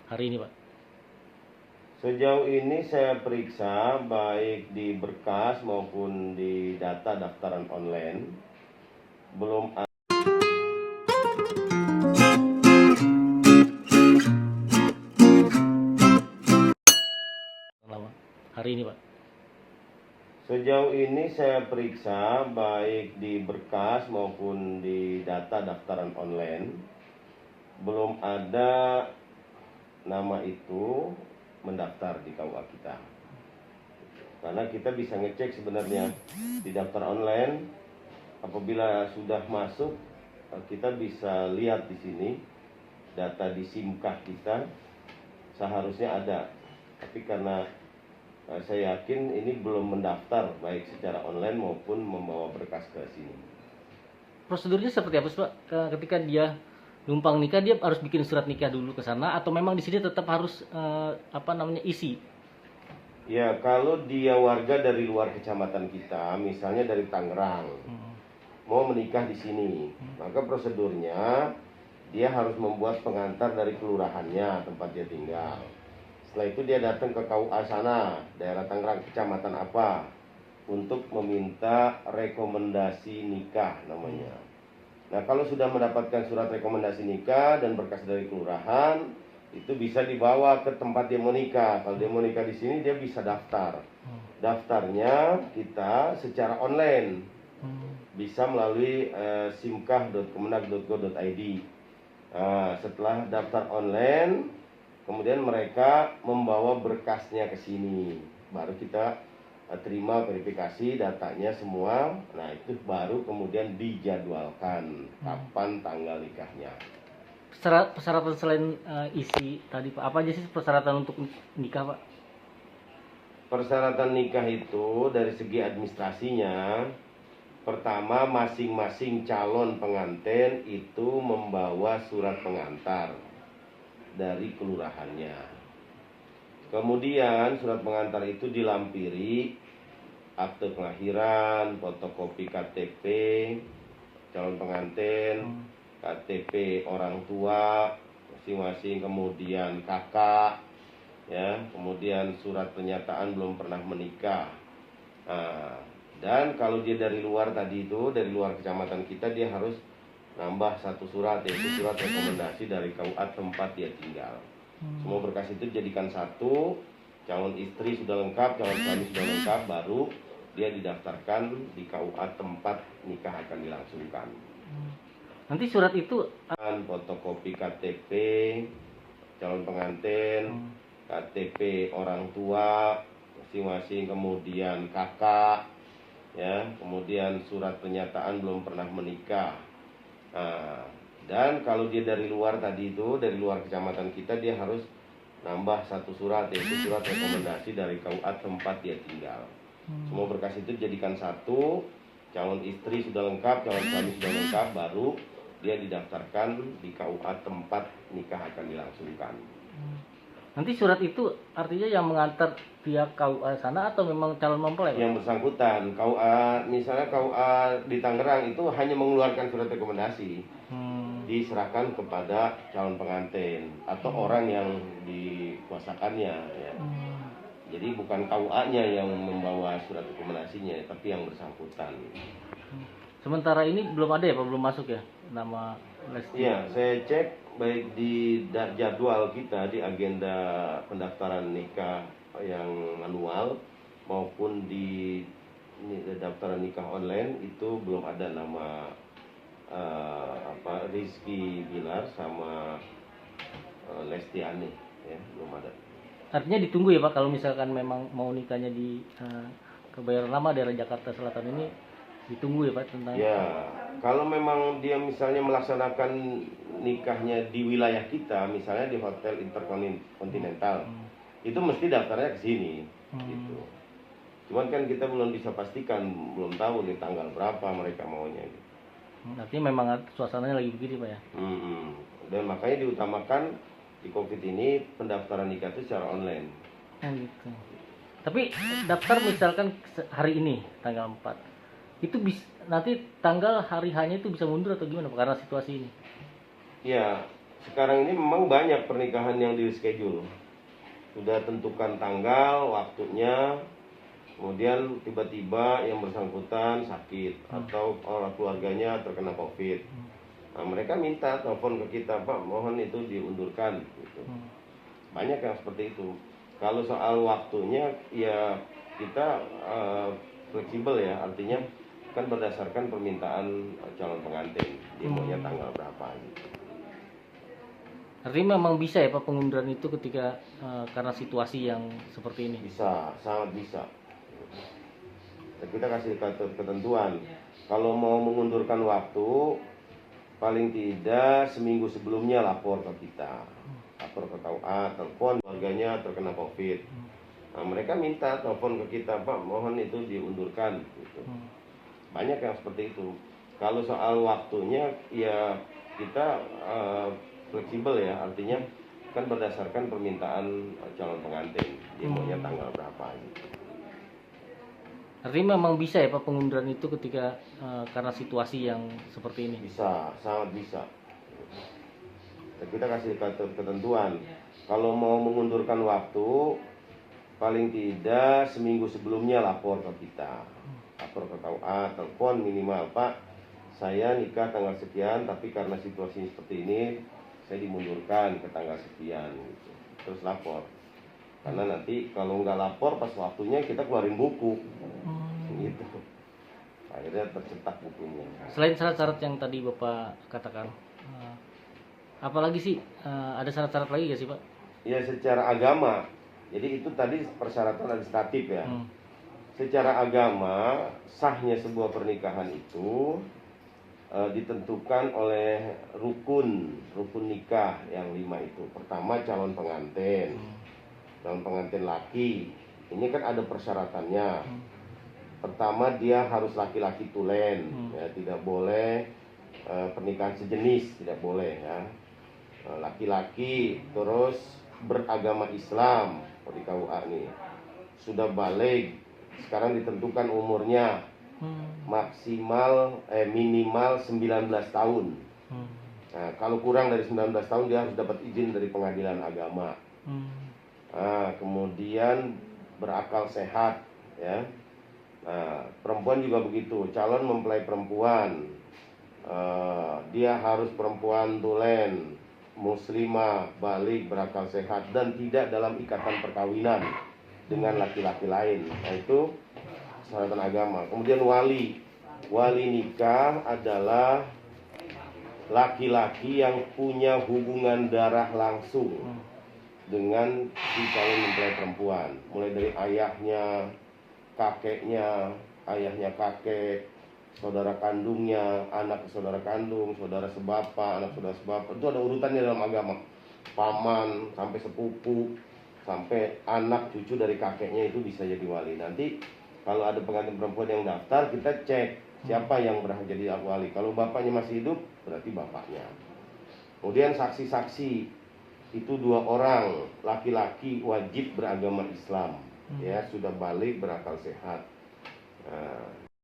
hari ini, Pak? Sejauh ini saya periksa baik di berkas maupun di data daftaran online belum ada. Hari ini, Pak? Sejauh ini saya periksa baik di berkas maupun di data daftaran online belum ada nama itu mendaftar di KUA kita. Karena kita bisa ngecek sebenarnya di daftar online, apabila sudah masuk kita bisa lihat di sini data di SIMKah kita seharusnya ada. Tapi karena saya yakin ini belum mendaftar baik secara online maupun membawa berkas ke sini. Prosedurnya seperti apa, Pak? Ketika dia numpang nikah, dia harus bikin surat nikah dulu ke sana atau memang di sini tetap harus isi? Ya, kalau dia warga dari luar kecamatan kita, misalnya dari Tangerang, mau menikah di sini, maka prosedurnya dia harus membuat pengantar dari kelurahannya tempat dia tinggal. Setelah itu dia datang ke KUA sana, daerah Tangerang, kecamatan apa, untuk meminta rekomendasi nikah namanya. Nah, kalau sudah mendapatkan surat rekomendasi nikah dan berkas dari kelurahan, itu bisa dibawa ke tempat dia mau nikah. Kalau dia mau nikah di sini, dia bisa daftar. Daftarnya kita secara online, bisa melalui simkah.kemenag.go.id. Nah, setelah daftar online, kemudian mereka membawa berkasnya ke sini, baru kita terima verifikasi datanya semua. Nah, itu baru kemudian dijadwalkan kapan tanggal nikahnya. Persyaratan selain isi tadi, Pak, apa aja sih persyaratan untuk nikah, Pak? Persyaratan nikah itu dari segi administrasinya, pertama masing-masing calon pengantin itu membawa surat pengantar dari kelurahannya. Kemudian surat pengantar itu dilampiri akte kelahiran, fotokopi KTP calon pengantin, KTP orang tua masing-masing, kemudian kakak, ya, kemudian surat pernyataan belum pernah menikah. Nah, dan kalau dia dari luar tadi itu, dari luar kecamatan kita, dia harus nambah satu surat, yaitu surat rekomendasi dari KUA tempat dia tinggal. Semua berkas itu jadikan satu, calon istri sudah lengkap, calon suami sudah lengkap, baru dia didaftarkan di KUA tempat nikah akan dilangsungkan. Nanti surat itu fotokopi KTP calon pengantin, KTP orang tua masing-masing, kemudian kakak, ya, kemudian surat pernyataan belum pernah menikah. Nah, dan kalau dia dari luar tadi itu, dari luar kecamatan kita, dia harus nambah satu surat, yaitu surat rekomendasi dari KUA tempat dia tinggal. Semua berkas itu jadikan satu, calon istri sudah lengkap, calon suami sudah lengkap, baru dia didaftarkan di KUA tempat nikah akan dilangsungkan. Nanti surat itu artinya yang mengantar pihak KUA sana atau memang calon mempelai? Yang bersangkutan, KUA, misalnya KUA di Tangerang itu hanya mengeluarkan surat rekomendasi, diserahkan kepada calon pengantin atau orang yang dikuasakannya, ya. Jadi bukan KUA-nya yang membawa surat rekomendasinya, tapi yang bersangkutan. Sementara ini belum ada ya, Pak? Belum masuk ya nama Lesti? Iya, saya cek baik di jadwal kita, di agenda pendaftaran nikah yang manual maupun di daftaran nikah online, itu belum ada nama Rizky Bilar sama Lestiani, ya, belum ada. Artinya ditunggu ya, Pak, kalau misalkan memang mau nikahnya di Kebayoran Lama daerah Jakarta Selatan ini, ditunggu ya, Pak, tentang ya. Kalau memang dia misalnya melaksanakan nikahnya di wilayah kita, misalnya di Hotel Interkontinental, itu mesti daftarnya ke sini, gitu. Cuman kan kita belum bisa pastikan, belum tahu nih tanggal berapa mereka maunya, gitu. Artinya memang suasananya lagi begini, Pak, ya. Dan makanya diutamakan di COVID ini pendaftaran nikah itu secara online. Gitu. Tapi daftar misalkan hari ini tanggal 4, itu nanti tanggal hari hanya itu bisa mundur atau gimana, Pak, karena situasi ini? Ya, sekarang ini memang banyak pernikahan yang di schedule, sudah tentukan tanggal, waktunya, kemudian tiba-tiba yang bersangkutan sakit atau orang keluarganya terkena COVID. Nah, mereka minta telepon ke kita, Pak, mohon itu diundurkan. Gitu. Banyak yang seperti itu. Kalau soal waktunya, ya kita fleksibel ya, artinya kan berdasarkan permintaan calon pengantin, dia maunya tanggal berapa gitu. Artinya memang bisa ya Pak pengunduran itu ketika karena situasi yang seperti ini. Bisa, sangat bisa. Kita kasih ketentuan. Kalau mau mengundurkan waktu, paling tidak seminggu sebelumnya lapor ke kita, lapor ke KUA, telepon keluarganya terkena COVID. Nah, mereka minta telepon ke kita, Pak, mohon itu diundurkan. Gitu. Banyak yang seperti itu. Kalau soal waktunya, ya kita fleksibel ya, artinya kan berdasarkan permintaan calon pengantin, dia maunya tanggal berapa gitu. Artinya memang bisa ya Pak pengunduran itu ketika karena situasi yang seperti ini. Bisa, sangat bisa. Kita kasih ketentuan. Kalau mau mengundurkan waktu, paling tidak seminggu sebelumnya lapor ke kita, lapor ke KUA, telepon minimal, Pak, saya nikah tanggal sekian, tapi karena situasi seperti ini, saya dimundurkan ke tanggal sekian. Gitu. Terus lapor. Karena nanti kalau nggak lapor pas waktunya kita keluarin buku, gitu. Akhirnya tercetak bukunya. Selain syarat-syarat yang tadi Bapak katakan, apalagi sih ada syarat-syarat lagi nggak sih Pak? Ya secara agama, jadi itu tadi persyaratan administratif ya. Secara agama sahnya sebuah pernikahan itu ditentukan oleh rukun nikah yang 5 itu. Pertama calon pengantin. Calon pengantin laki, ini kan ada persyaratannya. Pertama dia harus laki-laki tulen, ya, tidak boleh pernikahan sejenis, tidak boleh ya. Laki-laki terus beragama Islam, di KUA nih, sudah balik, sekarang ditentukan umurnya minimal 19 tahun. Nah, kalau kurang dari 19 tahun dia harus dapat izin dari pengadilan agama. Nah, kemudian berakal sehat ya. Nah, perempuan juga begitu, calon mempelai perempuan dia harus perempuan tulen, muslimah, balik, berakal sehat, dan tidak dalam ikatan perkawinan dengan laki-laki lain. Nah, itu persyaratan agama. Kemudian wali nikah adalah laki-laki yang punya hubungan darah langsung dengan si calon mempelai perempuan, mulai dari ayahnya, kakeknya, ayahnya kakek, saudara kandungnya, anak saudara kandung, saudara sebapa, anak saudara sebapa. Itu ada urutannya dalam agama. Paman sampai sepupu, sampai anak cucu dari kakeknya itu bisa jadi wali. Nanti kalau ada pengantin perempuan yang daftar, kita cek siapa yang berhak jadi wali. Kalau bapaknya masih hidup, berarti bapaknya. Kemudian saksi-saksi itu 2 orang, laki-laki wajib beragama Islam, ya, sudah balik, berakal sehat. Nah,